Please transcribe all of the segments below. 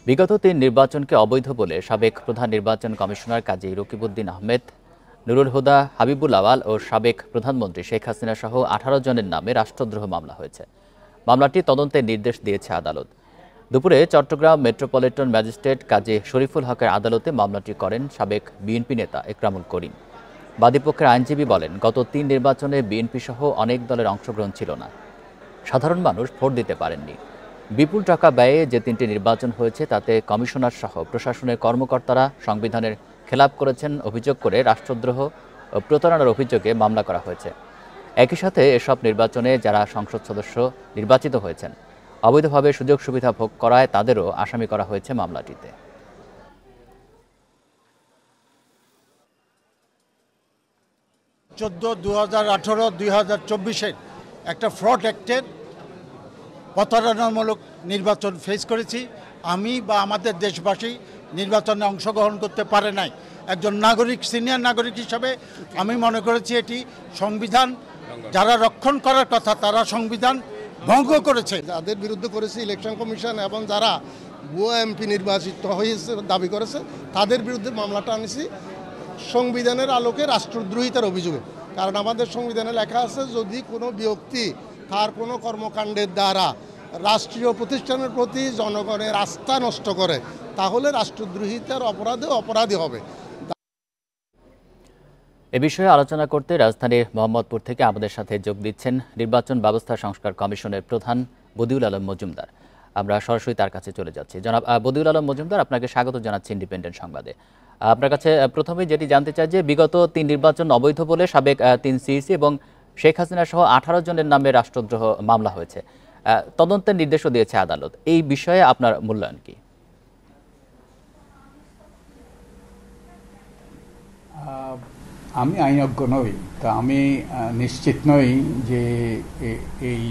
বিগত ৩ নির্বাচনকে অবৈধ বলে সাবেক প্রধান নির্বাচন কমিশনার কাজী রকিবউদ্দিন আহমেদ, নুরুল হুদা, হাবিবুল আওয়াল ও সাবেক প্রধানমন্ত্রী শেখ হাসিনা সহ ১৮ জনের নামে রাষ্ট্রদ্রোহ মামলা হয়েছে। মামলাটি তদন্তের নির্দেশ দিয়েছে আদালত। দুপুরে চট্টগ্রাম মেট্রোপলিটন ম্যাজিস্ট্রেট কাজী শরীফুল হকের আদালতে মামলাটি করেন সাবেক বিএনপি নেতা একরামুল করিম। বাদীপক্ষের আইনজীবী বলেন, গত ৩ নির্বাচনে বিএনপি সহ অনেক দলের অংশগ্রহণ ছিল না, সাধারণ মানুষ ভোট দিতে পারেননি। বিপুল টাকা ব্যয়ে যে ৩টি নির্বাচন হয়েছে তাতে কমিশনার সহ প্রশাসনের কর্মকর্তারা সংবিধানের খেলাপ করেছেন অভিযোগ করে রাষ্ট্রদ্রোহ ও প্রতারণার অভিযোগে মামলা করা হয়েছে। একই সাথে এসব নির্বাচনে যারা সংসদ সদস্য নির্বাচিত হয়েছেন অবৈধভাবে সুযোগ সুবিধা ভোগ করায় তাদেরও আসামি করা হয়েছে মামলাটিতে। 2018-2024 একটা ফ্রড অ্যাক্টের প্রতারণামূলক নির্বাচন ফেস করেছি। আমি বা আমাদের দেশবাসী নির্বাচনে অংশগ্রহণ করতে পারে নাই। একজন নাগরিক, সিনিয়র নাগরিক হিসাবে আমি মনে করেছি এটি সংবিধান যারা রক্ষণ করার কথা তারা সংবিধান ভঙ্গ করেছে। যাদের বিরুদ্ধে করেছে ইলেকশন কমিশন এবং যারা ভুয়া এমপি নির্বাচিত হয়েছে দাবি করেছে তাদের বিরুদ্ধে মামলাটা আনেছি সংবিধানের আলোকে রাষ্ট্রদ্রোহিতার অভিযোগে। কারণ আমাদের সংবিধানে লেখা আছে, যদি কোনো ব্যক্তি তার কোনো কর্মকাণ্ডের দ্বারা রাষ্ট্রীয় প্রতিষ্ঠানের প্রতি জনগণের আস্থা নষ্ট করে তাহলে রাষ্ট্রদ্রোহিতার অপরাধী হবে। এ বিষয়ে আলোচনা করতে রাজধানীর মোহাম্মদপুর থেকে আমাদের সাথে যোগ দিচ্ছেন নির্বাচন ব্যবস্থা সংস্কার কমিশনের প্রধান বদিউল আলম মজুমদার। আমরা সরাসরি তার কাছে চলে যাচ্ছি। জনাব বদিউল আলম মজুমদার, আপনাকে স্বাগত জানাচ্ছি ইন্ডিপেন্ডেন্ট সংবাদে। আপনার কাছে প্রথমে যেটি জানতে চাই যে বিগত ৩ নির্বাচন অবৈধ বলে সাবেক ৩ সিইসি এবং শেখ হাসিনা সহ ১৮ জনের নামে রাষ্ট্রদ্রোহ মামলা হয়েছে, তদন্তের নির্দেশও দিয়েছে আদালত। এই বিষয়ে আপনার মূল্যায়ন কি? আমি আইনজ্ঞ নই, তা আমি নিশ্চিত নই যে এই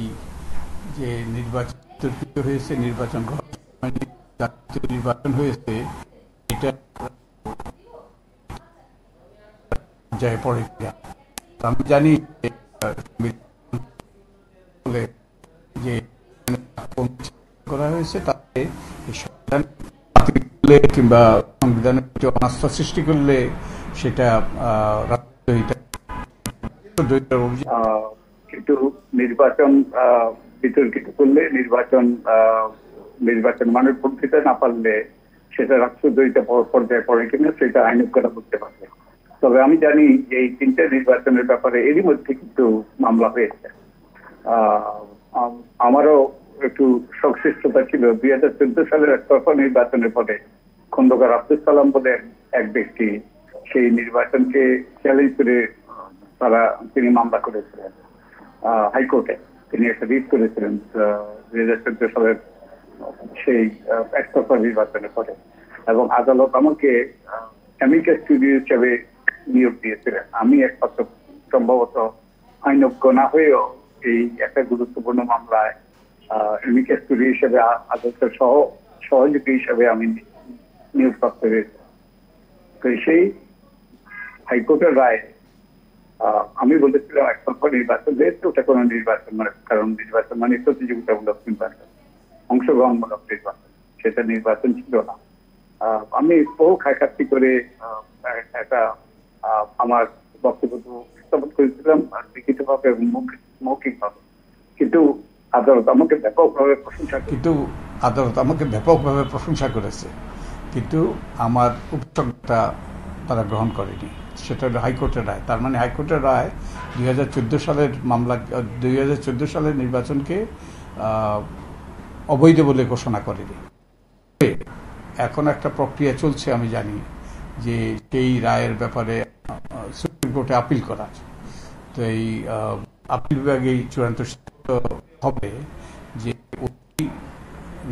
যে নির্বাচন হয়েছে, নির্বাচন হয়েছে, এটা যায় পড়ে কিনা। আমি জানি যে করা হয়েছে তাতে সংবিধান কিংবা সংবিধানের অনাস্থা সৃষ্টি করলে সেটা কিন্তু নির্বাচন বিতর্কিত করলে নির্বাচন মানুষ ভোট দিতে না পারলে সেটা রাষ্ট্রদ্রোহিতা পর্যায়ে পড়ে কিনা সেটা আইনজ্ঞরা বলতে পারবে। তবে আমি জানি যে এই 3টে নির্বাচনের ব্যাপারে এরই মধ্যে কিন্তু মামলা হয়েছে। আমারও একটু সংশ্লিষ্টতা ছিল। 2014 সালের একতরফা নির্বাচনের পরে খন্দকার আব্দুল সালাম বলে এক ব্যক্তি সেই নির্বাচনকে চ্যালেঞ্জ করে তিনি মামলা করেছিলেন হাইকোর্টে। তিনি একটা রিট করেছিলেন 2014 সালের সেই একতরফা নির্বাচনের পরে, এবং আদালত আমাকে অ্যামিকাস কিউরি হিসেবে নিয়োগ দিয়েছিলেন। আমি একমাত্র সম্ভবত আইনজ্ঞ না হয়েও এই একটা গুরুত্বপূর্ণ মামলায় অ্যামিকাস কিউরি হিসেবে আদালতের সহযোগী হিসেবে আমি নিয়োগপ্রাপ্ত হয়েছি। তো সেই হাইকোর্টের রায় আমি বলেছিলাম একতরফা নির্বাচন যেহেতু ওটা কোনো নির্বাচন মানে, কারণ নির্বাচন মানে প্রতিযোগিতামূলক নির্বাচন, অংশগ্রহণমূলক নির্বাচন, সেটা নির্বাচন ছিল না। আমি বহু খায়খাতি করে একটা আমার বক্তব্য উপস্থাপন করেছিলাম লিখিতভাবে এবং মৌখিকভাবে, কিন্তু আদালত আমাকে ব্যাপকভাবে প্রশংসা করেছে, কিন্তু আমার উপসংটা তারা গ্রহণ করেনি। সেটা হলো হাইকোর্টের রায়। তার মানে হাইকোর্টের রায় 2014 সালের মামলা 2014 সালের নির্বাচনকে অবৈধ বলে ঘোষণা করেনি। এখন একটা প্রক্রিয়া চলছে, আমি জানি যে সেই রায়ের ব্যাপারে সুপ্রিম কোর্টে আপিল করার। তো এই আপিল বিভাগেই চূড়ান্ত হবে যে ওই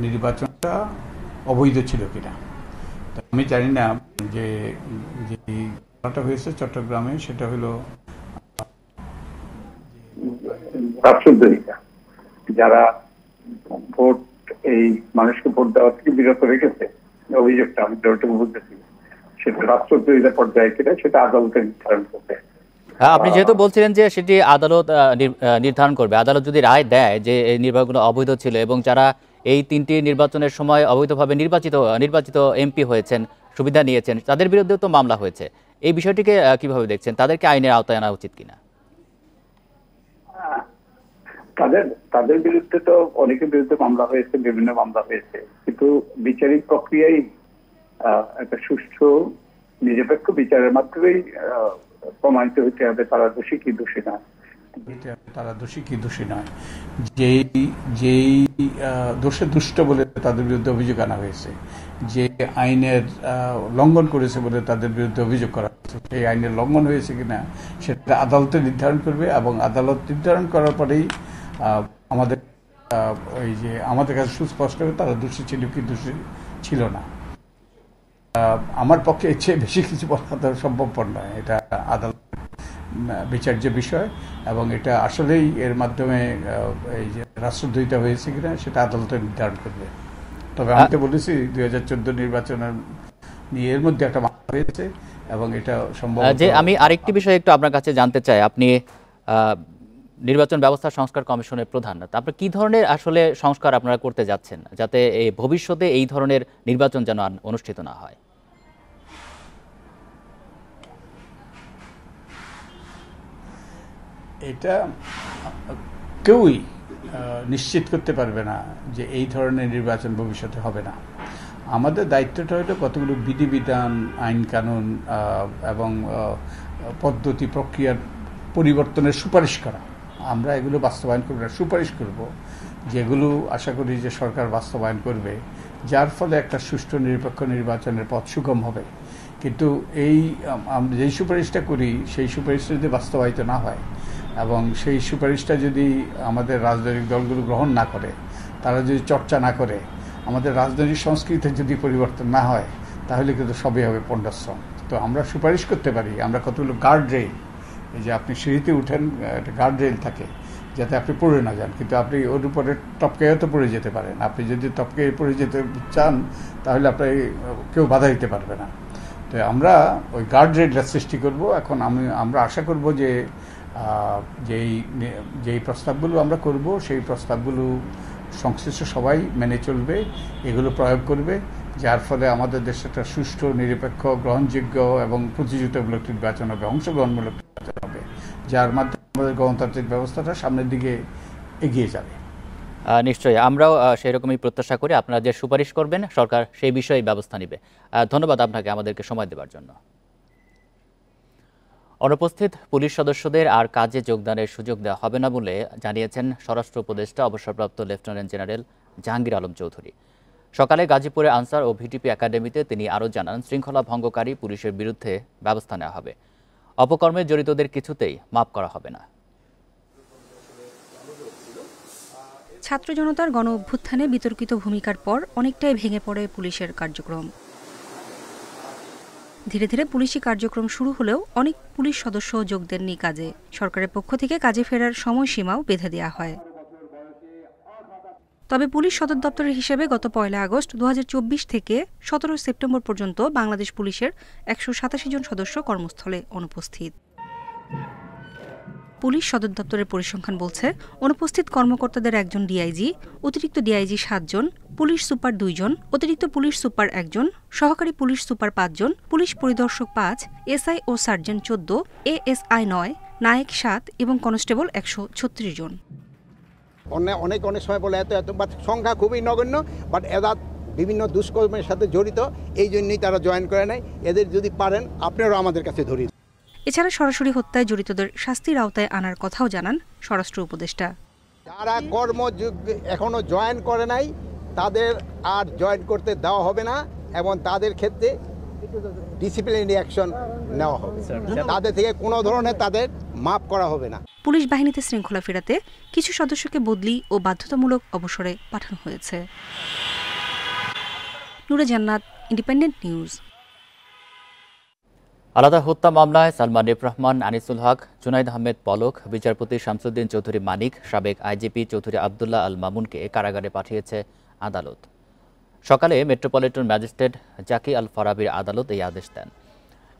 নির্বাচনটা অবৈধ ছিল কিনা। আমি জানি না যে ঘটনাটা হয়েছে চট্টগ্রামে সেটা হলো রাষ্ট্রদ্রোহিতা। যারা ভোট এই মানুষকে ভোট দেওয়া থেকে বিরত রেখেছে অভিযোগটা আমি যতটুকু বুঝতেছি সেটা রাষ্ট্রদ্রোহিতা পর্যায়ে কিনা সেটা আদালতে নির্ধারণ করবে। আপনি যেহেতু বলছিলেন যে সেটি আদালত নির্ধারণ করবে, আদালত যদি রায় দেয় যে এই নির্বাচনগুলো অবৈধ ছিল এবং যারা এই 3টি নির্বাচনের সময় অবৈধভাবে নির্বাচিত এমপি হয়েছেন, সুবিধা নিয়েছেন, তাদের বিরুদ্ধেও তো মামলা হয়েছে। এই বিষয়টিকে কিভাবে দেখছেন? তাদেরকে আইনের আওতায় আনা উচিত কিনা? তাদের বিরুদ্ধে তো অনেকের বিরুদ্ধে মামলা হয়েছে, বিভিন্ন মামলা হয়েছে, কিন্তু বিচারিক প্রক্রিয়ায় একটা সুষ্ঠু নিরপেক্ষ বিচারের মাধ্যমেই প্রমাণিত হতে হবে তারা দোষী কি দোষী না। তারা দোষী কি দোষী নয়, যেই দোষে দুষ্ট বলে তাদের বিরুদ্ধে অভিযোগ আনা হয়েছে, যে আইনের লঙ্ঘন করেছে বলে তাদের বিরুদ্ধে অভিযোগ করা হয়েছে, সেই আইনের লঙ্ঘন হয়েছে কিনা সেটা আদালতে নির্ধারণ করবে, এবং আদালত নির্ধারণ করার পরেই আমাদের কাছে সুস্পষ্ট হবে তারা দোষী ছিল কি দোষী ছিল না। আমার পক্ষে এর চেয়ে বেশি কিছু বলা তো সম্ভবপর নয়। এটা আদালত বিচার্য বিষয়, এবং এটা আসলেই এর মাধ্যমে এই যে রাষ্ট্রদ্রোহিতা হয়েছে কিনা সেটা আদালতে নির্ধারণ করবে। তবে আমি তো বলেছি 2014 নির্বাচনের নিয়ে এর মধ্যে একটা মামলা হয়েছে, এবং এটা সম্ভব। যে আমি আরেকটি বিষয় একটু আপনার কাছে জানতে চাই, আপনি নির্বাচন ব্যবস্থা সংস্কার কমিশনের প্রধান, আপনার কি ধরনের আসলে সংস্কার আপনারা করতে যাচ্ছেন যাতে এই ভবিষ্যতে এই ধরনের নির্বাচন যেন অনুষ্ঠিত না হয়? এটা কেউই নিশ্চিত করতে পারবে না যে এই ধরনের নির্বাচন ভবিষ্যতে হবে না। আমাদের দায়িত্বটা হলো কতগুলো বিধিবিধান, আইন কানুন এবং পদ্ধতি প্রক্রিয়ার পরিবর্তনের সুপারিশ করা। আমরা এগুলো বাস্তবায়ন করব না, সুপারিশ করব যেগুলো আশা করি যে সরকার বাস্তবায়ন করবে, যার ফলে একটা সুষ্ঠু নিরপেক্ষ নির্বাচনের পথ সুগম হবে। কিন্তু যেই সুপারিশটা করি সেই সুপারিশটা যদি বাস্তবায়িত না হয়, এবং সেই সুপারিশটা যদি আমাদের রাজনৈতিক দলগুলো গ্রহণ না করে, তারা যদি চর্চা না করে, আমাদের রাজনৈতিক সংস্কৃতির যদি পরিবর্তন না হয়, তাহলে কিন্তু সবই হবে পণ্ডশ্রম। তো আমরা সুপারিশ করতে পারি, আমরা কতগুলো গার্ড রেল, এই যে আপনি সিঁড়িতে উঠেন একটা গার্ড রেল থাকে যাতে আপনি পড়ে না যান, কিন্তু আপনি ওর উপরে টপকেও তো পড়ে যেতে পারেন। আপনি যদি টপকে পড়ে যেতে চান তাহলে আপনি কেউ বাধা দিতে পারবে না। তো আমরা ওই গার্ড রেলটা সৃষ্টি করব। এখন আমরা আশা করব যে যেই প্রস্তাবগুলো আমরা করব সেই প্রস্তাবগুলো সংশ্লিষ্ট সবাই মেনে চলবে, এগুলো প্রয়োগ করবে, যার ফলে আমাদের দেশে একটা সুষ্ঠু, নিরপেক্ষ, গ্রহণযোগ্য এবং প্রতিযোগিতামূলক নির্বাচন হবে, অংশগ্রহণমূলক নির্বাচন হবে, যার মাধ্যমে আমাদের গণতান্ত্রিক ব্যবস্থাটা সামনের দিকে এগিয়ে যাবে। নিশ্চয়ই, আমরাও সেই রকমই প্রত্যাশা করি। আপনারা যে সুপারিশ করবেন সরকার সেই বিষয়ে ব্যবস্থা নেবে। ধন্যবাদ আপনাকে আমাদেরকে সময় দেওয়ার জন্য। অনুপস্থিত পুলিশ সদস্যদের আর কাজে যোগদানের সুযোগ দেওয়া হবে না বলে জানিয়েছেন স্বরাষ্ট্র উপদেষ্টা অবসরপ্রাপ্ত লেফটেন্যান্ট জেনারেল জাহাঙ্গীর আলম চৌধুরী। সকালে গাজীপুরে আনসার ও ভিটিপি একাডেমিতে তিনি আরও জানান, শৃঙ্খলা ভঙ্গকারী পুলিশের বিরুদ্ধে ব্যবস্থা নেওয়া হবে, অপকর্মে জড়িতদের কিছুতেই মাফ করা হবে না। ছাত্র জনতার গণ অভ্যুত্থানে বিতর্কিত ভূমিকার পর অনেকটাই ভেঙে পড়ে পুলিশের কার্যক্রম। ধীরে ধীরে পুলিশি কার্যক্রম শুরু হলেও অনেক পুলিশ সদস্য যোগ দেননি কাজে। সরকারের পক্ষ থেকে কাজে ফেরার সময়সীমাও বেঁধে দেওয়া হয়। তবে পুলিশ সদর দপ্তরের হিসেবে গত 1 আগস্ট 2024 থেকে 17 সেপ্টেম্বর পর্যন্ত বাংলাদেশ পুলিশের 187 জন সদস্য কর্মস্থলে অনুপস্থিত। পুলিশ সদর দপ্তরের পরিসংখ্যান বলছে, অনুপস্থিত কর্মকর্তাদের একজন ডিআইজি, অতিরিক্ত ডিআইজি 7 জন, পুলিশ সুপার 2 জন, অতিরিক্ত পুলিশ সুপার 1 জন, সহকারী পুলিশ সুপার 5 জন, পুলিশ পরিদর্শক 5, এসআই ও সার্জেন্ট 14, এএসআই 9, নায়েক 7 এবং কনস্টেবল 136 জন। অনেক সময় বলে এত বাট সংখ্যা খুবই নগণ্য, বাট এরা বিভিন্ন দুষ্কর্মের সাথে জড়িত, এই জন্যই তারা জয়েন করে নেয়। এদের যদি পারেন আপনারাও আমাদের কাছে ধরি। এছাড়া সরাসরি হত্যায় জড়িতদের শাস্তির আওতায় আনার কথাও জানান স্বরাষ্ট্র উপদেষ্টা। যারা কর্মযোগ এখনো জয়েন করে নাই তাদের আর জয়েন করতে দেওয়া হবে না, এবং তাদের ক্ষেত্রে ডিসিপ্লিনারি অ্যাকশন নেওয়া হবে। তাদের থেকে কোনো ধরনের তাদের মাফ করা হবে না। পুলিশ বাহিনীতে শৃঙ্খলা ফেরাতে কিছু সদস্যকে বদলি ও বাধ্যতামূলক অবসরে পাঠানো হয়েছে। নূরে জান্নাত, ইন্ডিপেন্ডেন্ট নিউজ। আলাদা হত্যা মামলায় সালমান এফ রহমান, আনিসুল হক, জুনাইদ আহমেদ পলক, বিচারপতি শামসুদ্দিন চৌধুরী মানিক, সাবেক আইজিপি চৌধুরী আবদুল্লাহ আল মামুনকে কারাগারে পাঠিয়েছে আদালত। সকালে মেট্রোপলিটন ম্যাজিস্ট্রেট জাকি আল ফারাবির আদালত এই আদেশ দেন।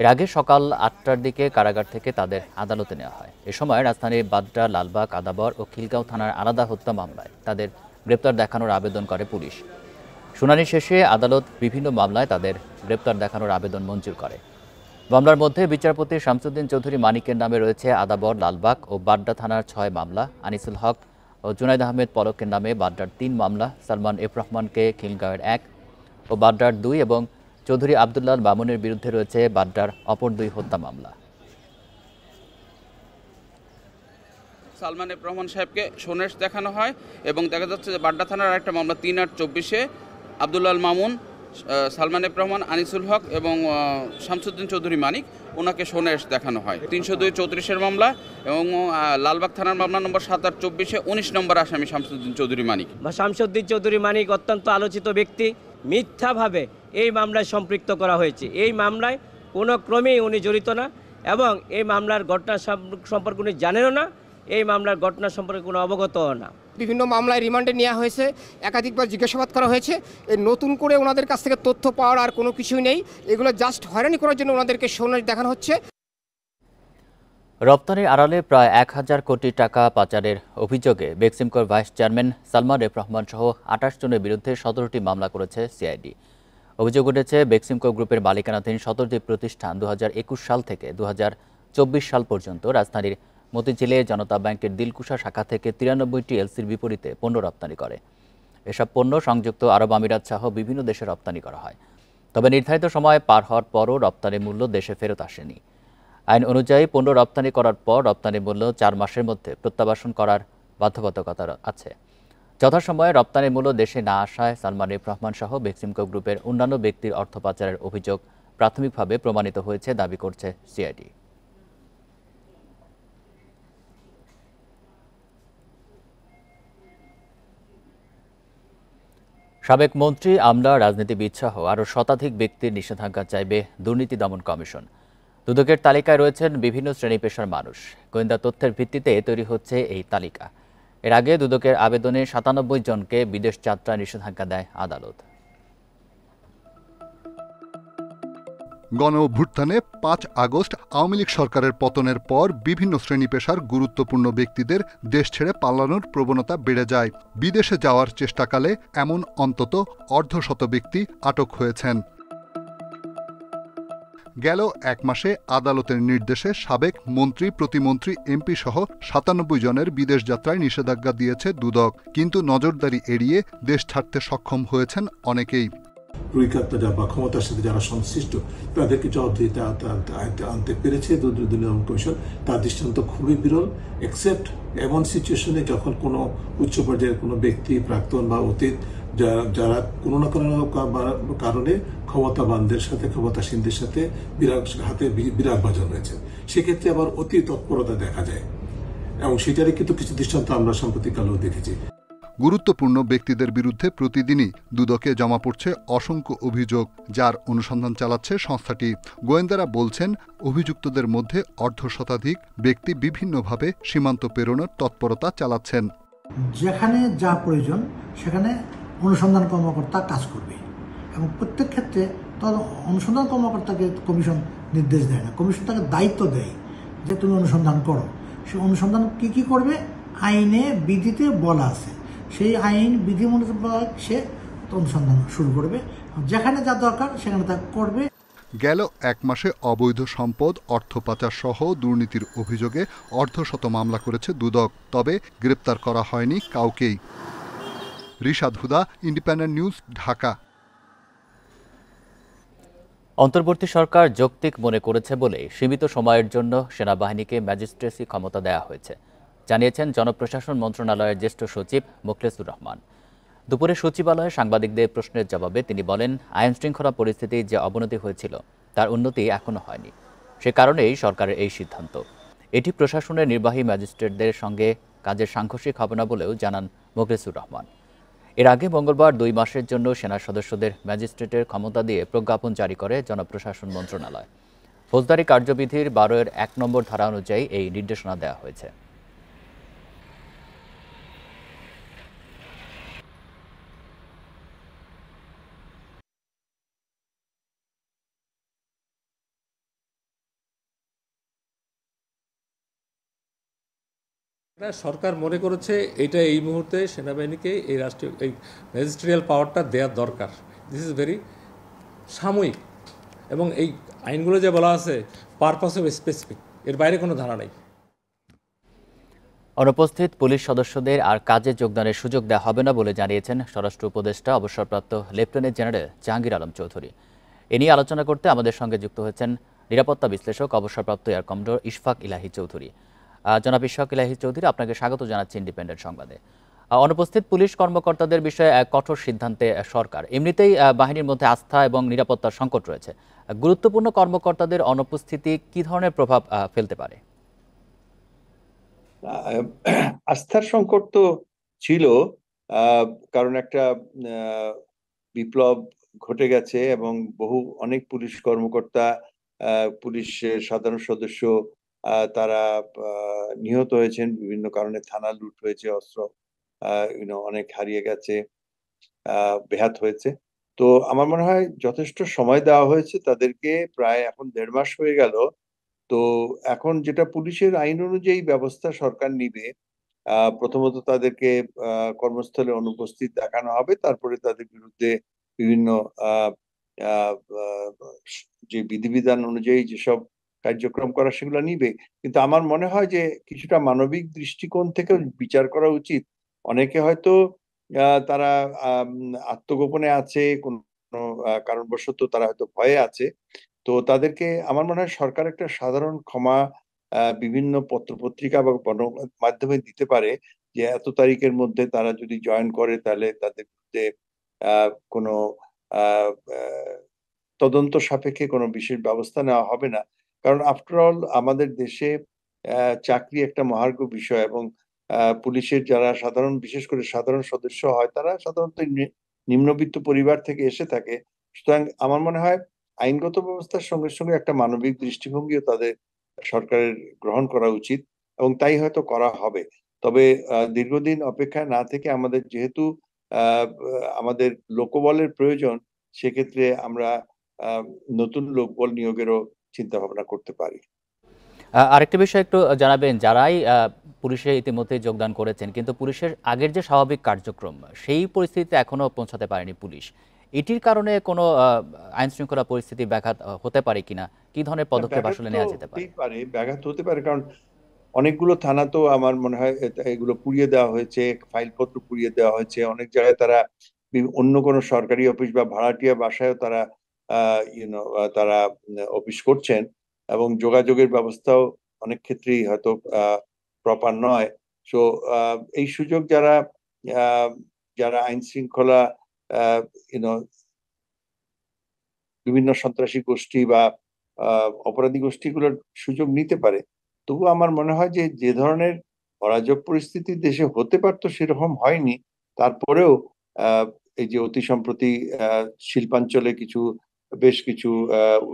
এর আগে সকাল 8টার দিকে কারাগার থেকে তাদের আদালতে নেওয়া হয়। এ সময় রাজধানীর বাড্ডা, লালবাগ, আদাবর ও খিলগাঁও থানার আলাদা হত্যা মামলায় তাদের গ্রেপ্তার দেখানোর আবেদন করে পুলিশ। শুনানি শেষে আদালত বিভিন্ন মামলায় তাদের গ্রেপ্তার দেখানোর আবেদন মঞ্জুর করে। মামলার মধ্যে বিচারপতি শামসুদ্দিন চৌধুরী মানিকের নামে রয়েছে আদাবর, লালবাগ ও বাড্ডা থানার 6 মামলা, আনিসুল হক ও জুনাইদ আহমেদ পলকের নামে বাড্ডার 3 মামলা, সালমান এফ রহমানকে খিলগাঁওয়ের 1 ও বাড্ডার 2 এবং চৌধুরী আবদুল্লাহ মামুনের বিরুদ্ধে রয়েছে বাড্ডার অপর 2 হত্যা মামলা। সালমান এফ রহমান সাহেবকে সোনেশ দেখানো হয় এবং দেখা যাচ্ছে যে বাড্ডা থানার একটা মামলা 3/8/24-এ আবদুল্লাহ মামুন, সালমান এফ রহমান, আনিসুল হক এবং শামসুদ্দিন চৌধুরী মানিক ওনাকে সোনেশ দেখানো হয়। 302/34-এর মামলা এবং লালবাগ থানার মামলা নম্বর 7/8/24-এ 19 নম্বর আসামি শামসুদ্দিন চৌধুরী মানিক। শামসুদ্দিন চৌধুরী মানিক অত্যন্ত আলোচিত ব্যক্তি, মিথ্যাভাবে এই মামলায় সম্পৃক্ত করা হয়েছে। এই মামলায় কোনো ক্রমেই উনি জড়িত না এবং এই মামলার ঘটনা সম্পর্কে উনি জানেনও না, এই মামলার ঘটনা সম্পর্কে কোনো অবগতও না। বিভিন্ন মামলায় রিমান্ডে নেওয়া হয়েছে, একাধিকবার জিজ্ঞাসাবাদ করা হয়েছে। এই নতুন করে ওনাদের কাছ থেকে তথ্য পাওয়ার আর কোনো কিছুই নেই, এগুলো জাস্ট হয়রানি করার জন্য ওনাদেরকে সোনেশ দেখানো হচ্ছে। রপ্তানির আড়ালে প্রায় 1000 কোটি টাকা পাচারের অভিযোগে বেক্সিমকোর vice chairman Salman f Rahman সহ 28 জনের বিরুদ্ধে 17টি মামলা করেছে সিআইডি। অভিযোগ উঠেছে বেক্সিমকো গ্রুপের মালিকানাধীন 17টি প্রতিষ্ঠান 2021 সাল থেকে 2024 সাল পর্যন্ত রাজধানীর মতিঝিলে জনতা ব্যাংকের দিলকুশা শাখা থেকে 93টি এলসির বিপরীতে পণ্য রপ্তানি করে। এসব পণ্য সংযুক্ত আরব আমিরাত সহ বিভিন্ন দেশে রপ্তানি করা হয়। তবে নির্ধারিত সময় পার হওয়ার পরও রপ্তানির মূল্য দেশে ফেরত আসেনি। আইন অনুযায়ী পণ্য রপ্তানি করার পর রপ্তানির মূল্য 4 মাসের মধ্যে প্রত্যাবাসন করার বাধ্যবাধকতা আছে। যথাসময়ে রপ্তানির মূল্য দেশে না আসায় সালমান এফ রহমান সহ বেক্সিমকো গ্রুপের অন্যান্য ব্যক্তির অর্থ পাচারের অভিযোগ প্রাথমিকভাবে প্রমাণিত হয়েছে দাবি করছে সিআইডি। সাবেক মন্ত্রী, আমলা, রাজনীতিবিদ সহ আরও শতাধিক ব্যক্তির নিষেধাজ্ঞা চাইবে দুর্নীতি দমন কমিশন। দুদকের তালিকায় রয়েছেন বিভিন্ন শ্রেণী পেশার মানুষ। গোয়েন্দা তথ্যের ভিত্তিতে তৈরি হচ্ছে এই তালিকা। এর আগে দুদকের আবেদনে 97 জনকে বিদেশ যাত্রায় নিষেধাজ্ঞা দেয় আদালত। গণ অভ্যুত্থানে 5 আগস্ট আওয়ামী লীগ সরকারের পতনের পর বিভিন্ন শ্রেণী পেশার গুরুত্বপূর্ণ ব্যক্তিদের দেশ ছেড়ে পালানোর প্রবণতা বেড়ে যায়। বিদেশে যাওয়ার চেষ্টাকালে এমন অন্তত অর্ধশত ব্যক্তি আটক হয়েছেন। গেল 1 মাসে আদালতের নির্দেশে সাবেক মন্ত্রী, প্রতিমন্ত্রী, এমপি সহ 97 জনের বিদেশ যাত্রায় নিষেধাজ্ঞা দিয়েছে দুদক। কিন্তু নজরদারি এড়িয়ে দেশ ছাড়তে সক্ষম হয়েছেন অনেকেই। পরিকল্পনা বা ক্ষমতার সাথে যারা সংশ্লিষ্ট তাদেরকে জবাবদিহিতা আনতে পেরেছে দুর্নীতি দমন কমিশন। তার দৃষ্টান্ত খুবই বিরল, এক্সেপ্ট এমন সিচুয়েশনে যখন কোনো উচ্চ পর্যায়ের কোনো ব্যক্তি, প্রাক্তন বা অতীত যারা কোনো না কোনো কারণে ক্ষমতাবানদের সাথে, ক্ষমতাসীনদের সাথে হাতে বিরাগ বাজানো হয়েছে, সেক্ষেত্রে আবার অতি তৎপরতা দেখা যায় এবং সেটারই কিন্তু কিছু দৃষ্টান্ত আমরা সাম্প্রতিককালেও দেখেছি। গুরুত্বপূর্ণ ব্যক্তিদের বিরুদ্ধে প্রতিদিনই দুদকে জমা পড়ছে অসংখ্য অভিযোগ, যার অনুসন্ধান চালাচ্ছে সংস্থাটি। গোয়েন্দারা বলছেন, অভিযুক্তদের মধ্যে অর্ধশতাধিক ব্যক্তি বিভিন্নভাবে সীমান্ত পেরোনোর তৎপরতা চালাচ্ছেন। যেখানে যা প্রয়োজন সেখানে অনুসন্ধান কর্মকর্তা কাজ করবে এবং প্রত্যেক ক্ষেত্রে অনুসন্ধান কর্মকর্তাকে কমিশন নির্দেশ দেয় না, কমিশন তাকে দায়িত্ব দেয় যে তুমি অনুসন্ধান করো। সে অনুসন্ধান কি করবে আইনে বিধিতে বলা আছে, সেই আইন বিধি মোতাবেক সে অনুসন্ধান শুরু করবে, যেখানে যা দরকার সেখানে তা করবে। গেল 1 মাসে অবৈধ সম্পদ, অর্থ পাচার সহ দুর্নীতির অভিযোগে অর্ধশত মামলা করেছে দুদক, তবে গ্রেপ্তার করা হয়নি কাউকেই। রিশাদ হুদা, ইন্ডিপেন্ডেন্ট নিউজ, ঢাকা। অন্তর্বর্তী সরকার যৌক্তিক মনে করেছে বলে সীমিত সময়ের জন্য সেনাবাহিনীকে ম্যাজিস্ট্রেসি ক্ষমতা দেওয়া হয়েছে, জানিয়েছেন জনপ্রশাসন মন্ত্রণালয়ের জ্যেষ্ঠ সচিব মোখলেসুর রহমান। দুপুরে সচিবালয়ে সাংবাদিকদের প্রশ্নের জবাবে তিনি বলেন, আইনশৃঙ্খলা পরিস্থিতির যে অবনতি হয়েছিল তার উন্নতি এখনো হয়নি, সে কারণেই সরকারের এই সিদ্ধান্ত। এটি প্রশাসনের নির্বাহী ম্যাজিস্ট্রেটদের সঙ্গে কাজের সাংঘর্ষিক হবে না বলেও জানান মোখলেসুর রহমান। এর আগে মঙ্গলবার 2 মাসের জন্য সেনা সদস্যদের ম্যাজিস্ট্রেটের ক্ষমতা দিয়ে প্রজ্ঞাপন জারি করে জনপ্রশাসন মন্ত্রণালয়। ফৌজদারি কার্যবিধির 12-এর 1 নম্বর ধারা অনুযায়ী এই নির্দেশনা দেওয়া হয়েছে। সরকার মনে করেছে এটা এই মুহূর্তে সেনাবাহিনীকে এই রাষ্ট্রীয় এই ম্যাজিস্ট্রিয়াল পাওয়ারটা দেওয়ার দরকার। দিস ইজ ভেরি সাময়িক, এবং এই আইনগুলো যে বলা আছে পারপাস অফ স্পেসিফিক, এর বাইরে কোনো ধারা নেই। অনুপস্থিত পুলিশ সদস্যদের আর কাজে যোগদানের সুযোগ দেওয়া হবে না বলে জানিয়েছেন স্বরাষ্ট্র উপদেষ্টা অবসরপ্রাপ্ত লেফটেন্যান্ট জেনারেল জাহাঙ্গীর আলম চৌধুরী। এ নিয়ে আলোচনা করতে আমাদের সঙ্গে যুক্ত হয়েছেন নিরাপত্তা বিশ্লেষক অবসরপ্রাপ্ত এয়ার কমডোর ইশফাক ইলাহি চৌধুরী। জনাব ইশফাক ইলাহি চৌধুরী, আপনাকে স্বাগত জানাচ্ছি ইন্ডিপেন্ডেন্ট সংবাদে। অনুপস্থিত পুলিশ কর্মকর্তাদের বিষয়ে কঠোর সিদ্ধান্তে সরকার, এমনিতেই বাহিনীর মধ্যে আস্থা এবং নিরাপত্তার সংকট রয়েছে। গুরুত্বপূর্ণ কর্মকর্তাদের অনুপস্থিতি কি ধরনের প্রভাব ফেলতে পারে? আস্থার সংকট তো ছিল, কারণ একটা বিপ্লব ঘটে গেছে এবং অনেক পুলিশ কর্মকর্তা, পুলিশ সাধারণ সদস্য তারা নিহত হয়েছেন বিভিন্ন কারণে। থানা লুট হয়েছে, অস্ত্র অনেক হারিয়ে গেছে, বেহাত হয়েছে। তো আমার মনে হয় যথেষ্ট সময় দেওয়া হয়েছে তাদেরকে, প্রায় এখন 1.5 মাস হয়ে গেল। তো এখন যেটা পুলিশের আইন অনুযায়ী ব্যবস্থা সরকার নিবে, প্রথমত তাদেরকে কর্মস্থলে অনুপস্থিত দেখানো হবে, তারপরে তাদের বিরুদ্ধে বিভিন্ন যে বিধিবিধান অনুযায়ী যেসব কার্যক্রম করা সেগুলো নিবে। কিন্তু আমার মনে হয় যে কিছুটা মানবিক দৃষ্টিকোণ থেকে বিচার করা উচিত। অনেকে হয়তো তারা আত্মগোপনে আছে, কোনো কারণবশত তারা হয়তো ভয়ে আছে। তো তাদেরকে আমার মনে হয় সরকার একটা সাধারণ ক্ষমা বিভিন্ন পত্রপত্রিকা বা গণমাধ্যমে দিতে পারে, যে এত তারিখের মধ্যে তারা যদি জয়েন করে তাহলে তাদের বিরুদ্ধে কোনো তদন্ত সাপেক্ষে কোনো বিশেষ ব্যবস্থা নেওয়া হবে না। কারণ আফটারঅল আমাদের দেশে চাকরি একটা মহার্ঘ বিষয়, এবং পুলিশের যারা বিশেষ করে সাধারণ সদস্য হয় তারা সাধারণত নিম্নবিত্ত পরিবার থেকে এসে থাকে। সুতরাং আমার মনে হয় আইনগত ব্যবস্থার সঙ্গে সঙ্গে একটা মানবিক দৃষ্টিভঙ্গিও তাদের সরকারের গ্রহণ করা উচিত, এবং তাই হয়তো করা হবে। তবে দীর্ঘদিন অপেক্ষা না থেকে আমাদের যেহেতু আমাদের লোকবলের প্রয়োজন, সেক্ষেত্রে আমরা নতুন লোকবল নিয়োগেরও চিন্তা ভাবনা করতে পারি। আরেকটা বিষয় একটু জানাবেন, যারাই পুলিশে ইতিমধ্যে যোগদান করেছেন কিন্তু পুলিশের আগের যে স্বাভাবিক কার্যক্রম সেই পরিস্থিতিতে এখনো পৌঁছাতে পারেনি পুলিশ, এটির কারণে কোনো আইন শৃঙ্খলা পরিস্থিতি ব্যাঘাত হতে পারে কিনা, কি ধরনের পদক্ষেপ আসলে নেওয়া যেতে পারে? ব্যাঘাত হতে পারে, কারণ অনেকগুলো থানা তো আমার মনে হয় এগুলো পুড়িয়ে দেওয়া হয়েছে, ফাইলপত্র পুড়িয়ে দেওয়া হয়েছে। অনেক জায়গায় তারা অন্য কোনো সরকারি অফিস বা ভাড়াটিয়া বাসায়ও তারা তারা অফিস করছেন, এবং যোগাযোগের ব্যবস্থাও অনেক ক্ষেত্রেই হয়তো প্রপার নয়। সো এই সুযোগ যারা আইন শৃঙ্খলা বিভিন্ন সন্ত্রাসী গোষ্ঠী বা অপরাধী গোষ্ঠীগুলোর সুযোগ নিতে পারে। তবু আমার মনে হয় যে ধরনের অরাজক পরিস্থিতি দেশে হতে পারতো সেরকম হয়নি। তারপরেও এই যে অতি সম্প্রতি শিল্পাঞ্চলে বেশ কিছু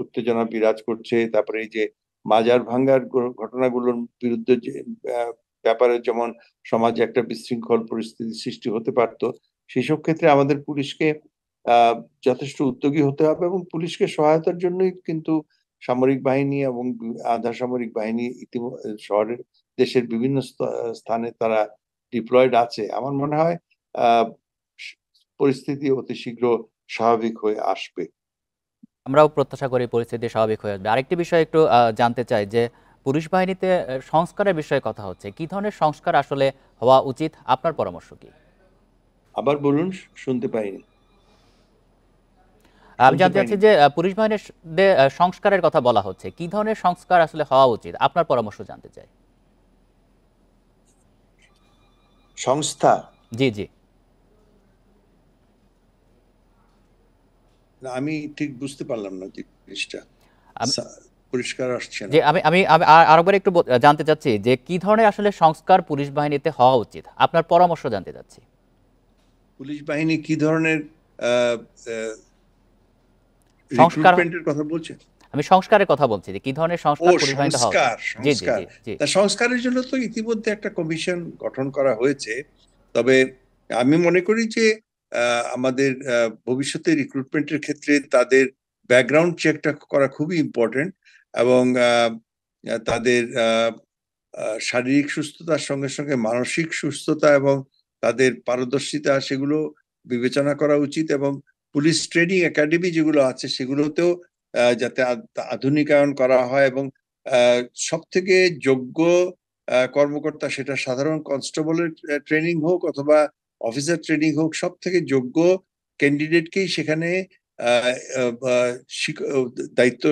উত্তেজনা বিরাজ করছে, তারপরে এই যে মাজার ভাঙ্গার ঘটনাগুলোর বিরুদ্ধে যে ব্যাপারে যেমন সমাজে একটা বিশৃঙ্খল পরিস্থিতি সৃষ্টি হতে পারতো, সেসব ক্ষেত্রে আমাদের পুলিশকে যথেষ্ট উদ্যোগী হতে হবে, এবং পুলিশকে সহায়তার জন্যই কিন্তু সামরিক বাহিনী এবং আধা সামরিক বাহিনী শহরের দেশের বিভিন্ন স্থানে তারা ডিপ্লয়েড আছে। আমার মনে হয় পরিস্থিতি অতি শীঘ্র স্বাভাবিক হয়ে আসবে। আমরাও প্রত্যাশা করি পরিস্থিতি স্বাভাবিক হয়ে আসবে। আরেকটি বিষয় একটু জানতে চাই যে পুলিশ বাহিনীতে সংস্কারের বিষয়ে কথা হচ্ছে, কি ধরনের সংস্কার আসলে হওয়া উচিত, আপনার পরামর্শ কি? আবার বলুন, শুনতে পাইনি। আমি জানতে চাচ্ছি যে পুলিশ বাহিনীর সংস্কারের কথা বলা হচ্ছে, কি ধরনের সংস্কার আসলে হওয়া উচিত, আপনার পরামর্শ জানতে চাই। সংস্থা? জি জি, আমি ঠিক বুঝতে পারলাম না যে জিনিসটা পরিষ্কার আসছে না। যে আমি আরেকবার একটু জানতে চাচ্ছি যে কি ধরনের আসলে সংস্কার পুলিশ বাহিনীতে হওয়া উচিত, আপনার পরামর্শ জানতে চাচ্ছি। পুলিশ বাহিনী কি ধরনের রিক্রুটমেন্টের কথা বলছেন? আমি সংস্কারের কথা বলছি, যে কি ধরনের সংস্কার পুলিশ বাহিনীতে হওয়া উচিত। জি জি জি। সংস্কারের জন্য তো ইতিমধ্যে একটা কমিশন গঠন করা হয়েছে। তবে আমি মনে করি যে আমাদের ভবিষ্যতে রিক্রুটমেন্টের ক্ষেত্রে তাদের ব্যাকগ্রাউন্ড চেকটা করা খুবই ইম্পর্টেন্ট, এবং তাদের শারীরিক সুস্থতার সঙ্গে সঙ্গে মানসিক সুস্থতা এবং তাদের পারদর্শিতা সেগুলো বিবেচনা করা উচিত, এবং পুলিশ ট্রেনিং একাডেমি যেগুলো আছে সেগুলোতেও যাতে আধুনিকায়ন করা হয়, এবং সব থেকে যোগ্য কর্মকর্তা, সেটা সাধারণ কনস্টেবলের ট্রেনিং হোক অথবা অফিসার ট্রেনিং হোক, সব থেকে যোগ্য ক্যান্ডিডেটকেই সেখানে দায়িত্ব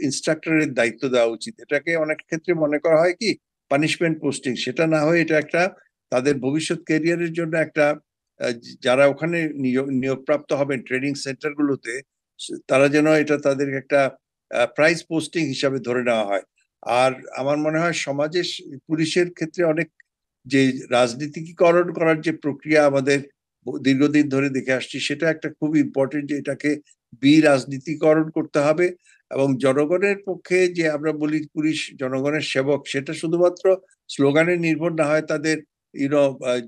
ইনস্ট্রাক্টরের দায়িত্ব দেওয়া উচিত। এটাকে অনেক ক্ষেত্রে মনে করা হয় কি পানিশমেন্ট পোস্টিং, সেটা না হয়ে এটা একটা তাদের ভবিষ্যৎ ক্যারিয়ারের জন্য একটা, যারা ওখানে নিয়োগপ্রাপ্ত হবেন ট্রেনিং সেন্টারগুলোতে, তারা যেন এটা তাদের একটা প্রাইজ পোস্টিং হিসাবে ধরে নেওয়া হয়। আর আমার মনে হয় সমাজে পুলিশের ক্ষেত্রে অনেক যে রাজনীতিকীকরণ করার যে প্রক্রিয়া আমাদের দীর্ঘদিন ধরে দেখে আসছি, সেটা একটা খুব ইম্পর্টেন্ট, যে এটাকে রাজনীতিকরণ করতে হবে, এবং জনগণের পক্ষে যে আমরা বলি পুলিশ জনগণের সেবক, সেটা শুধুমাত্র স্লোগানে নির্ভর না হয়, তাদের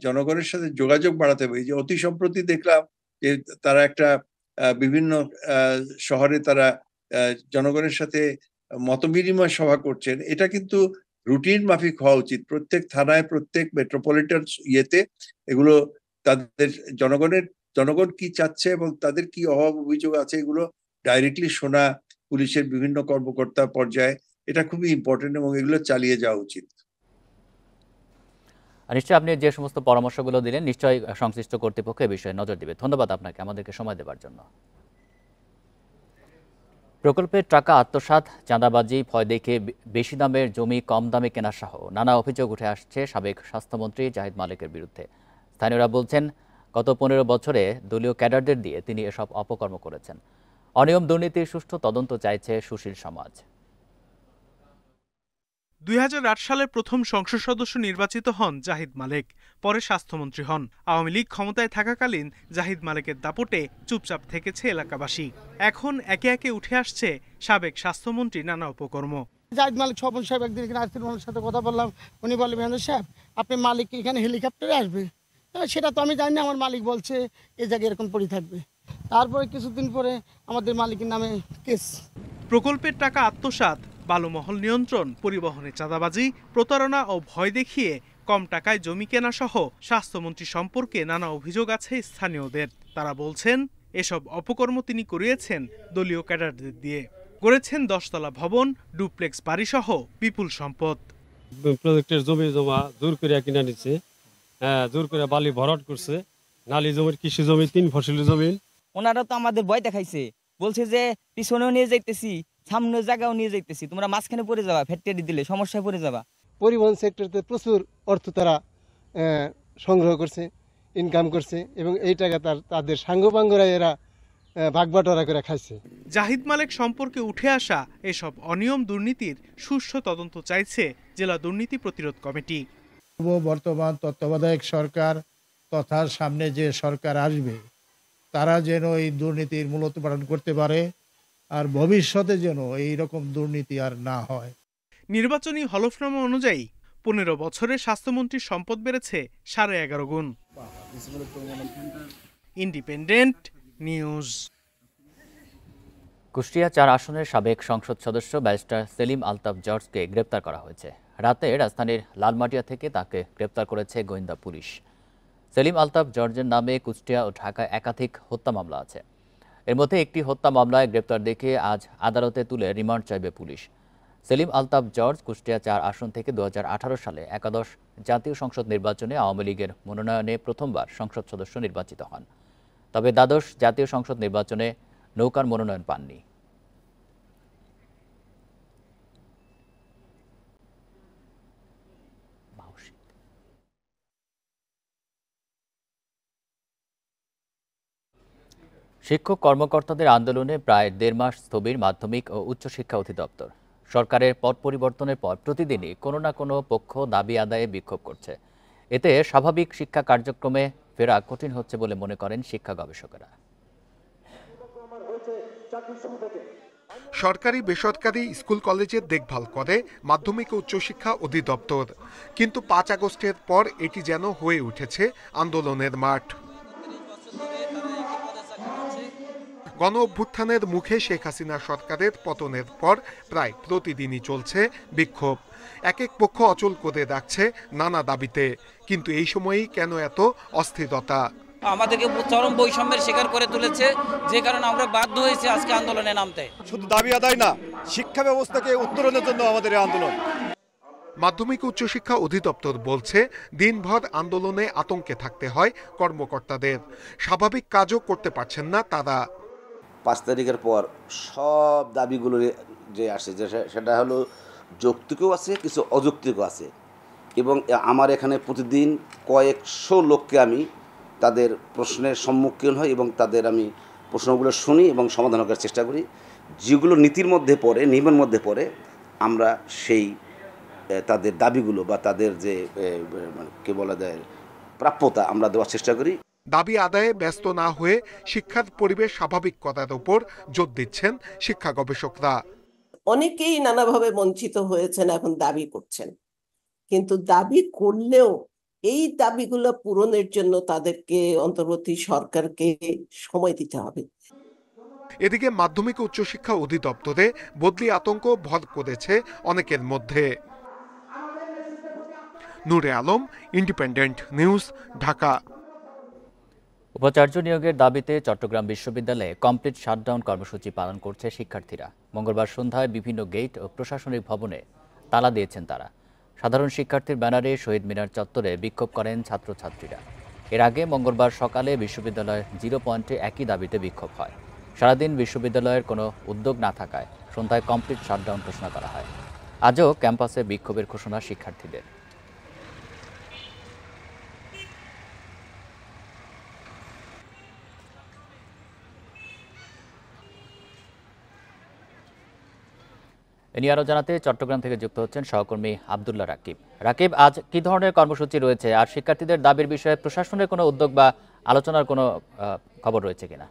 জনগণের সাথে যোগাযোগ বাড়াতে হবে। এই যে অতি সম্প্রতি দেখলাম যে তারা একটা বিভিন্ন শহরে তারা জনগণের সাথে মতবিনিময় সভা করছেন, এটা কিন্তু রুটিন মাফিক হওয়া উচিত। প্রত্যেক থানায়, প্রত্যেক মেট্রোপলিটন ইয়েতে এগুলো তাদের জনগণ কি চাচ্ছে এবং তাদের কি অভাব অভিযোগ আছে, এগুলো ডাইরেক্টলি শোনা পুলিশের বিভিন্ন কর্মকর্তা পর্যায়ে, এটা খুবই ইম্পর্টেন্ট, এবং এগুলো চালিয়ে যাওয়া উচিত। নিশ্চয়ই আপনি যে সমস্ত পরামর্শগুলো দিলেন, নিশ্চয়ই সংশ্লিষ্ট কর্তৃপক্ষ এ বিষয়ে নজর দিবে। ধন্যবাদ আপনাকে আমাদেরকে সময় দেওয়ার জন্য। প্রকল্পের টাকা আত্মসাৎ, চাঁদাবাজি, ভয় দেখে বেশি দামের জমি কম দামে কেনা সহ নানা অভিযোগ উঠে আসছে সাবেক স্বাস্থ্যমন্ত্রী জাহিদ মালেকের বিরুদ্ধে। স্থানীয়রা বলছেন, গত 15 বছরে দলীয় ক্যাডারদের দিয়ে তিনি এসব অপকর্ম করেছেন। অনিয়ম দুর্নীতির সুষ্ঠু তদন্ত চাইছে সুশীল সমাজ। 2008 সালে প্রথম সংসদ সদস্য নির্বাচিত হন জাহিদ মালেক, পরে স্বাস্থ্যমন্ত্রী হন। আওয়ামী লীগ ক্ষমতায় থাকাকালীন জাহিদ মালেকের দাপটে চুপচাপ থেকেছে এলাকাবাসী। এখন একে একে উঠে আসছে সাবেক স্বাস্থ্যমন্ত্রী নানা অপকর্ম। জাহিদ মালিক স্বপন সাহেব একদিন এখানে আসছিল, ওনার সাথে কথা বললাম, উনি বললেন মেহন্দর সাহেব আপনি মালিক এখানে হেলিকপ্টারে আসবে, সেটা তো আমি জানি না, আমার মালিক বলছে এই জায়গায় এরকম পড়ে থাকবে। তারপরে কিছুদিন পরে আমাদের মালিকের নামে কেস। প্রকল্পের টাকা আত্মসাৎ, বালুমহল নিয়ন্ত্রণ, পরিবহনে চাঁদাবাজি, প্রতারণা ও ভয় দেখিয়ে কম টাকায় জমি কেনা সহ স্বাস্থ্যমন্ত্রী সম্পর্কে নানা অভিযোগ আছে স্থানীয়দের। তারা বলছেন, এসব অপকর্ম তিনি করিয়েছেন দলীয় ক্যাডারদের দিয়ে। করেছেন 10 তলা ভবন, ডুপ্লেক্স বাড়ি সহ বিপুল সম্পদ। প্রজেক্টের জমি জমা জোর করে কিনে নিচ্ছে, জোর করে বালি ভরাট করছে, নালি জমির কৃষি জমি 3 ফসলি জমি। ওনারা তো আমাদের ভয় দেখাইছে, বলছে যে পিছনেও নিয়ে যাইতেছি, সামনে জায়গাও নিয়ে যাইতেছি, তোমরা মাঝখানে পড়ে যাবা, ফ্যাক্টরি দিলে সমস্যায় পড়ে যাবা। পরিবহন সেক্টরতে প্রচুর অর্থ তারা সংগ্রহ করছে, ইনকাম করছে, এবং এই টাকা তাদের সাঙ্গপাঙ্গরা এরা ভাগবাটোয়ারা করে খাইছে। জাহিদ মালেক সম্পর্কে উঠে আসা এসব অনিয়ম দুর্নীতির সুষ্ঠু তদন্ত চাইছে জেলা দুর্নীতি প্রতিরোধ কমিটি। বর্তমান তত্ত্বাবধায়ক সরকার তথা সামনে যে সরকার আসবে, তারা যেন এই দুর্নীতির মূলোৎপাটন করতে পারে, আর ভবিষ্যতে যেন এই রকম দুর্নীতি আর না হয়। নির্বাচনী হলফনামা অনুযায়ী 15 বছরে স্বাস্থ্যমন্ত্রীর সম্পদ বেড়েছে 11.5 গুণ। Independent news. কুষ্টিয়া 4 আসনের সাবেক সংসদ সদস্য ব্যারিস্টার সেলিম আলতাফ জর্জকে গ্রেপ্তার করা হয়েছে। রাতে রাজধানীর লালমাটিয়া থেকে তাকে গ্রেপ্তার করেছে গোয়েন্দা পুলিশ। সেলিম আলতাফ জর্জের নামে কুষ্টিয়া ও ঢাকায় একাধিক হত্যা মামলা আছে। এর মধ্যে একটি হত্যা মামলায় গ্রেপ্তার দেখিয়ে আজ আদালতে তুলে রিমান্ড চাইবে পুলিশ। সেলিম আলতাফ জর্জ কুষ্টিয়া 4 আসন থেকে 2018 সালে একাদশ জাতীয় সংসদ নির্বাচনে আওয়ামী লীগের মনোনয়নে প্রথমবার সংসদ সদস্য নির্বাচিত হন। তবে দ্বাদশ জাতীয় সংসদ নির্বাচনে নৌকার মনোনয়ন পাননি। শিক্ষক কর্মকর্তাদের আন্দোলনে প্রায় 1.5 মাস স্থবির মাধ্যমিক ও উচ্চশিক্ষা অধিদপ্তর। সরকারের পট পরিবর্তনের পর প্রতিদিনই কোনো না কোনো পক্ষ দাবি আদায়ে বিক্ষোভ করছে। এতে স্বাভাবিক শিক্ষা কার্যক্রমে ফেরা কঠিন হচ্ছে বলে মনে করেন শিক্ষা গবেষকেরা। সরকারি বেসরকারি স্কুল কলেজের দেখভাল করে মাধ্যমিক ও উচ্চশিক্ষা অধিদপ্তর, কিন্তু 5 আগস্টের পর এটি যেন হয়ে উঠেছে আন্দোলনের মাঠ। গণ অভ্যুত্থানের মুখে শেখ হাসিনা সরকারের পতনের পর প্রায় প্রতিদিনই চলছে বিক্ষোভ। এক এক পক্ষ অচল করে রাখছে নানা দাবিতে, কিন্তু এই সময়েই কেন এত অস্থিরতা? আমাদেরকে চরম বৈষম্যের শিকার করে তুলেছে, যে কারণে আমরা বাধ্য হয়েছি আজকে আন্দোলনে নামতে। শুধু দাবি আদায় না, শিক্ষা ব্যবস্থাকে উত্তরণের জন্য আমাদের এই আন্দোলন। মাধ্যমিক উচ্চশিক্ষা অধিদপ্তর বলছে দিনভর আন্দোলনে আতঙ্কে থাকতে হয় কর্মকর্তাদের, স্বাভাবিক কাজও করতে পারছেন না তারা। 5 তারিখের পর সব দাবিগুলো যে আসে, যে সেটা হলো যৌক্তিকও আছে, কিছু অযৌক্তিকও আছে, এবং আমার এখানে প্রতিদিন কয়েকশো লোককে আমি তাদের প্রশ্নের সম্মুখীন হই এবং তাদের আমি প্রশ্নগুলো শুনি এবং সমাধান করার চেষ্টা করি। যেগুলো নীতির মধ্যে পড়ে, নিয়মের মধ্যে পড়ে, আমরা সেই তাদের দাবিগুলো বা তাদের যে কে বলা যায় প্রাপ্যতা আমরা দেওয়ার চেষ্টা করি। দাবি আদায়ে ব্যস্ত না হয়ে শিক্ষার পরিবেশ স্বাভাবিক করার উপর জোর দিচ্ছেন শিক্ষা গবেষকরা। অনেকেই নানাভাবে বঞ্চিত হয়েছেন, এখন দাবি করছেন, কিন্তু দাবি করলেও এই দাবিগুলো পূরণের জন্য তাদেরকে অন্তর্বর্তী সরকারকে সময় দিতে হবে। এদিকে মাধ্যমিক উচ্চশিক্ষা অধিদপ্তরে বদলি আতঙ্ক ভর করেছে অনেকের মধ্যে। নূরে আলম, ইন্ডিপেন্ডেন্ট নিউজ, ঢাকা। উপাচার্য নিয়োগের দাবিতে চট্টগ্রাম বিশ্ববিদ্যালয়ে কমপ্লিট শাটডাউন কর্মসূচি পালন করছে শিক্ষার্থীরা। মঙ্গলবার সন্ধ্যায় বিভিন্ন গেট ও প্রশাসনিক ভবনে তালা দিয়েছেন তারা। সাধারণ শিক্ষার্থীর ব্যানারে শহীদ মিনার চত্বরে বিক্ষোভ করেন ছাত্রছাত্রীরা। এর আগে মঙ্গলবার সকালে বিশ্ববিদ্যালয়ের 0 পয়েন্টে একই দাবিতে বিক্ষোভ হয়। সারাদিন বিশ্ববিদ্যালয়ের কোনো উদ্যোগ না থাকায় সন্ধ্যায় কমপ্লিট শাটডাউন ঘোষণা করা হয়। আজও ক্যাম্পাসে বিক্ষোভের ঘোষণা শিক্ষার্থীদের। এ নিয়ে আরো জানাতে চট্টগ্রাম থেকে যুক্ত হচ্ছেন সহকর্মী আব্দুল্লাহ রাকিব। রাকিব, আজ কি ধরনের কর্মসূচি রয়েছে, আর শিক্ষার্থীদের দাবির বিষয়ে প্রশাসনের কোনো উদ্যোগ বা আলোচনার কোনো খবর রয়েছে কিনা?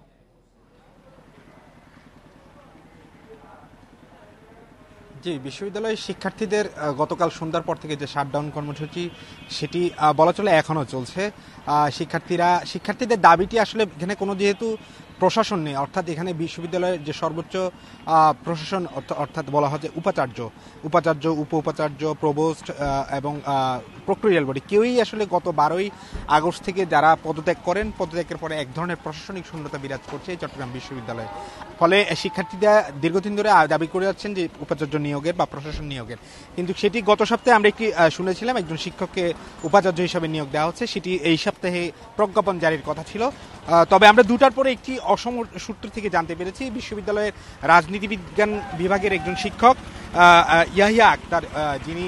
জি, বিশ্ববিদ্যালয়ের শিক্ষার্থীদের গতকাল সন্ধ্যার পর থেকে যে শাটডাউন কর্মসূচি, সেটি বলা চলে এখনও চলছে। শিক্ষার্থীদের দাবিটি আসলে এখানে কোনো যেহেতু প্রশাসন নেই, অর্থাৎ এখানে বিশ্ববিদ্যালয়ের যে সর্বোচ্চ প্রশাসন অর্থাৎ বলা হয় যে উপাচার্য, উপ উপাচার্য, প্রভোস্ট এবং প্রক্টোরিয়াল বডি, কেউই আসলে গত 12ই আগস্ট থেকে যারা পদত্যাগ করেন, পদত্যাগের পরে এক ধরনের প্রশাসনিক শূন্যতা বিরাজ করছে এই চট্টগ্রাম বিশ্ববিদ্যালয়ে। ফলে শিক্ষার্থীরা দীর্ঘদিন ধরে দাবি করে যাচ্ছেন যে উপাচার্য নিয়োগের বা প্রশাসন নিয়োগের, কিন্তু সেটি গত সপ্তাহে আমরা একটি শুনেছিলাম একজন শিক্ষককে উপাচার্য হিসাবে নিয়োগ দেওয়া হচ্ছে, সেটি এই সপ্তাহে প্রজ্ঞাপন জারির কথা ছিল। তবে আমরা 2টার পরে একটি অসম সূত্র থেকে জানতে পেরেছি বিশ্ববিদ্যালয়ের রাজনীতি বিজ্ঞান বিভাগের একজন শিক্ষক ইয়াহিয়া আক্তার, যিনি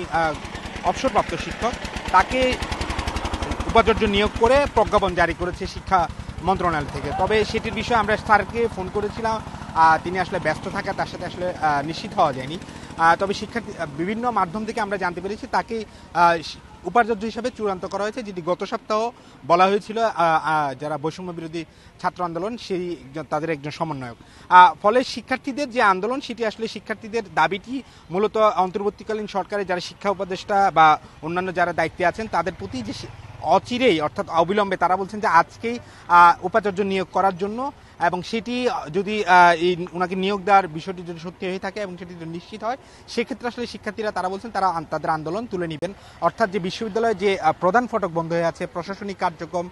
অবসরপ্রাপ্ত শিক্ষক, তাকে উপাচার্য নিয়োগ করে প্রজ্ঞাপন জারি করেছে শিক্ষা মন্ত্রণালয় থেকে। তবে সেটির বিষয়ে আমরা স্যারকে ফোন করেছিলাম, তিনি আসলে ব্যস্ত থাকা, তার সাথে আসলে নিশ্চিত হওয়া যায়নি। তবে শিক্ষার্থী বিভিন্ন মাধ্যম থেকে আমরা জানতে পেরেছি তাকে উপাচার্য হিসাবে চূড়ান্ত করা হয়েছে, যেটি গত সপ্তাহ বলা হয়েছিল যারা বৈষম্য বিরোধী ছাত্র আন্দোলন সেই তাদের একজন সমন্বয়ক। ফলে শিক্ষার্থীদের যে আন্দোলন, সেটি আসলে শিক্ষার্থীদের দাবিটি মূলত অন্তর্বর্তীকালীন সরকারের যারা শিক্ষা উপদেষ্টা বা অন্যান্য যারা দায়িত্বে আছেন তাদের প্রতি যে অচিরেই অর্থাৎ অবিলম্বে তারা বলছেন যে আজকেই উপাচার্য নিয়োগ করার জন্য, এবং সেটি যদি ওনাকে নিয়োগ দেওয়ার বিষয়টি যদি সত্যি হয়ে থাকে এবং সেটি যদি নিশ্চিত হয়, সেক্ষেত্রে আসলে শিক্ষার্থীরা তারা বলছেন তারা তাদের আন্দোলন তুলে নেবেন। অর্থাৎ যে বিশ্ববিদ্যালয়ে যে প্রধান ফটক বন্ধ হয়ে আছে, প্রশাসনিক কার্যক্রম,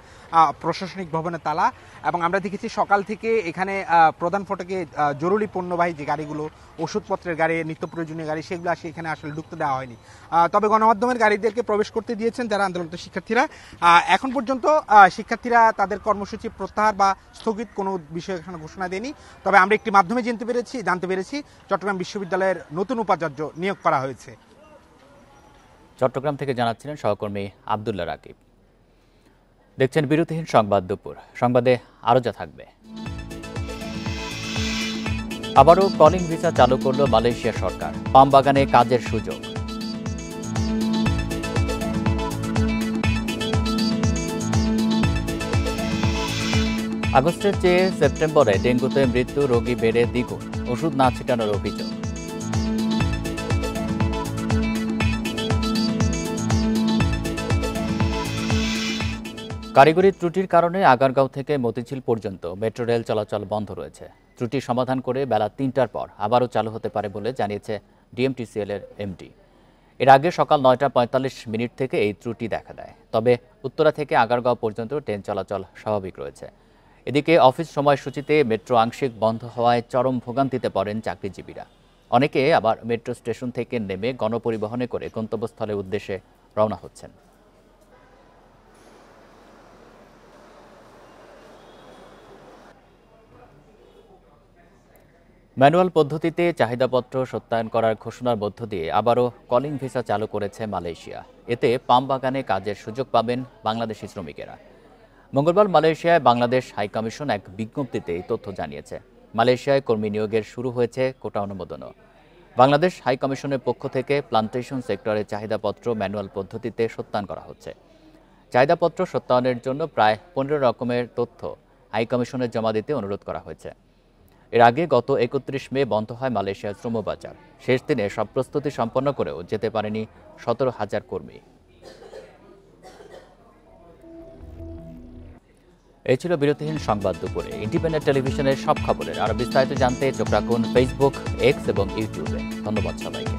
প্রশাসনিক ভবনে তালা, এবং আমরা দেখেছি সকাল থেকে এখানে প্রধান ফটকে জরুরি পণ্যবাহী যে গাড়িগুলো, ওষুধপত্রের গাড়ি, নিত্য প্রয়োজনীয় গাড়ি, সেগুলো আসে এখানে আসলে ঢুকতে দেওয়া হয়নি। তবে গণমাধ্যমের গাড়িদেরকে প্রবেশ করতে দিয়েছেন যারা আন্দোলনরত শিক্ষার্থীরা। এখন পর্যন্ত শিক্ষার্থীরা তাদের কর্মসূচি প্রত্যাহার বা স্থগিত কোনো বিষয়ে এখানে ঘোষণা দেয়নি। তবে আমরা একটি মাধ্যমে জানতে পেরেছি চট্টগ্রাম বিশ্ববিদ্যালয়ের নতুন উপাচার্য নিয়োগ করা হয়েছে। চট্টগ্রাম থেকে জানাচ্ছিলেন সহকর্মী আব্দুল্লাহ রাকিব। দেখছেন বিরতিহীন সংবাদ দুপুর। সংবাদে আরো যা থাকবে। আবারও কলিং ভিসা চালু করল মালয়েশিয়া সরকার, পাম বাগানে কাজের সুযোগ। আগস্টের চেয়ে সেপ্টেম্বরে ডেঙ্গুতে মৃত্যু রোগী বেড়ে দ্বিগুণ, ওষুধ না ছিটানোর অভিযোগ। কারিগরি ত্রুটির কারণে আগারগাঁও থেকে মতিঝিল পর্যন্ত মেট্রো রেল চলাচল বন্ধ রয়েছে। ত্রুটি সমাধান করে বেলা ৩টার পর আবারও চালু হতে পারে বলে জানিয়েছে ডিএমটিসিএল এর এমডি। এর আগে সকাল ৯টা ৪৫ থেকে এই ত্রুটি দেখা দেয়। তবে উত্তরা থেকে আগারগাঁও পর্যন্ত ট্রেন চলাচল স্বাভাবিক রয়েছে। এদিকে অফিস সময়সূচিতে মেট্রো আংশিক বন্ধ হওয়ায় চরম ভোগান্তিতে পড়েন চাকরিজীবীরা। অনেকে আবার মেট্রো স্টেশন থেকে নেমে গণপরিবহনে করে গন্তব্যস্থলের উদ্দেশ্যে রওনা হচ্ছেন। ম্যানুয়াল পদ্ধতিতে চাহিদাপত্র সত্যায়ন করার ঘোষণার মধ্য দিয়ে আবারও কলিং ভিসা চালু করেছে মালয়েশিয়া। এতে পাম বাগানে কাজের সুযোগ পাবেন বাংলাদেশি শ্রমিকেরা। মঙ্গলবার মালয়েশিয়ায় বাংলাদেশ হাইকমিশন এক বিজ্ঞপ্তিতে এই তথ্য জানিয়েছে। মালয়েশিয়ায় কর্মী নিয়োগের শুরু হয়েছে কোটা অনুমোদনও। বাংলাদেশ হাইকমিশনের পক্ষ থেকে প্লান্টেশন সেক্টরের চাহিদাপত্র ম্যানুয়াল পদ্ধতিতে সত্যায়ন করা হচ্ছে। চাহিদাপত্র সত্যায়নের জন্য প্রায় ১৫ রকমের তথ্য হাইকমিশনে জমা দিতে অনুরোধ করা হয়েছে। এর আগে গত ৩১ মে বন্ধ হয় মালয়েশিয়ার শ্রমবাজার। শেষ দিনে সব প্রস্তুতি সম্পন্ন করেও যেতে পারেনি ১৭,০০০ কর্মী। এই ছিল বিরতিহীন সংবাদ দুপুরে। ইন্ডিপেন্ডেন্ট টেলিভিশনের সব খবরের আরো বিস্তারিত জানতে চোখ রাখুন ফেসবুক, এক্স এবং ইউটিউবে। ধন্যবাদ সবাইকে।